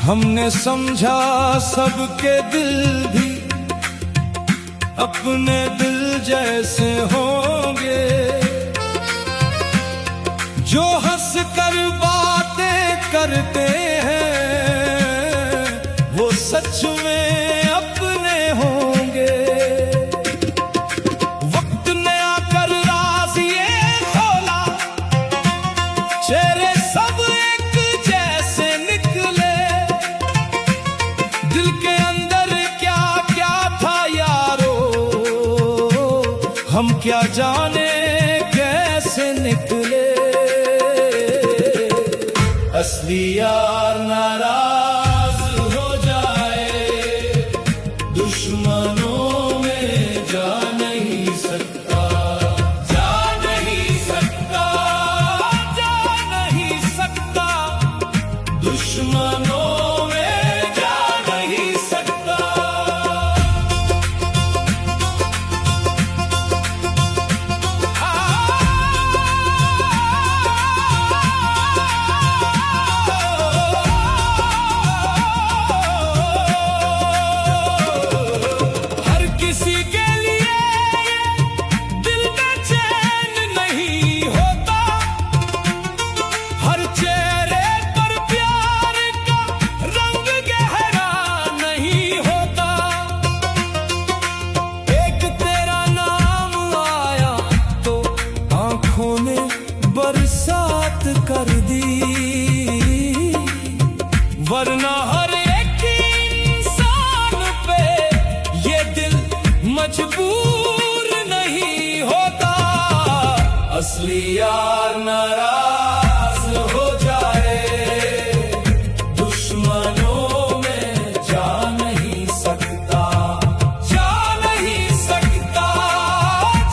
हमने समझा सबके दिल भी अपने दिल जैसे होंगे, जो हंस कर बातें करते हैं वो सच में अपने होंगे। वक्त ने आकर राज ये खोला, चेहरे सब एक जैसे निकले, दिल के अंदर क्या क्या था यारो, हम क्या जाने कैसे निकले। असली यार नाराज हो जाए, दुश्मनों में जा नहीं सकता, जा नहीं सकता, जा नहीं सकता, दुश्मनों बरसात कर दी, वरना हर एक इंसान पे ये दिल मजबूर नहीं होता। असली यार नाराज हो जाए, दुश्मनों में जा नहीं सकता, जा नहीं सकता,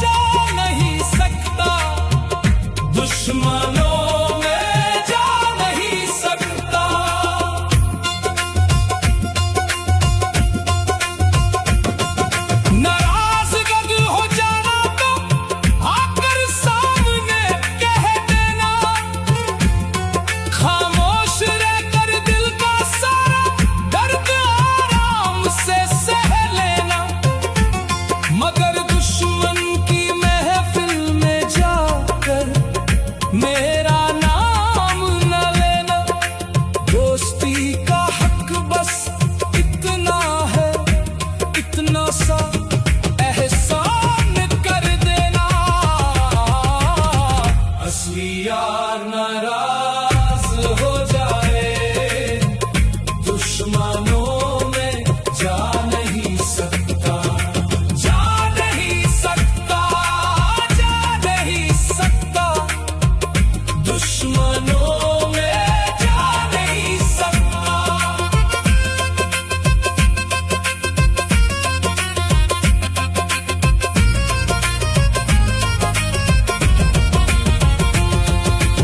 जा नहीं सकता, दुश्मनों में जा नहीं सकता। नाराज अगर हो जाना तो आकर सामने कह देना, खामोश रहकर दिल का सारा दर्द आराम से सह लेना, मगर दुश्मन की महफिल में जाकर मेरा नाम न लेना। दोस्ती का हक बस इतना है, इतना सा एहसान कर देना। असली यार नाराज हो जाए, दुश्मनों में जा नहीं सकता, जा नहीं सकता, जा नहीं सकता, दुश्मनों में जा नहीं सकता।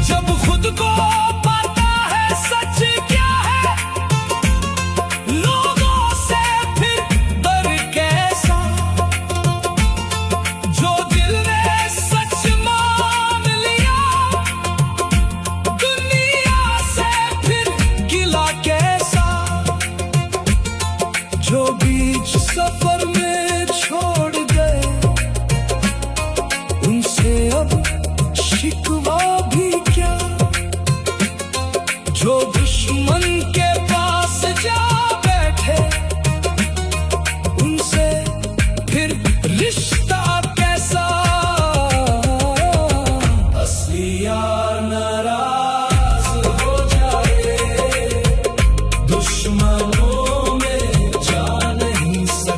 जब खुद को पता है सच क्या है, लोगों से फिर डर कैसा, जो दिल ने सच मान लिया, दुनिया से फिर गिला कैसा, जो बीच सफर में छोड़ गए उनसे अब शिकवा भी क्या, जो दुश्मन के पास जा बैठे उनसे फिर रिश्ता कैसा। असली यार नाराज हो जाए, दुश्मनों में जा नहीं सकता।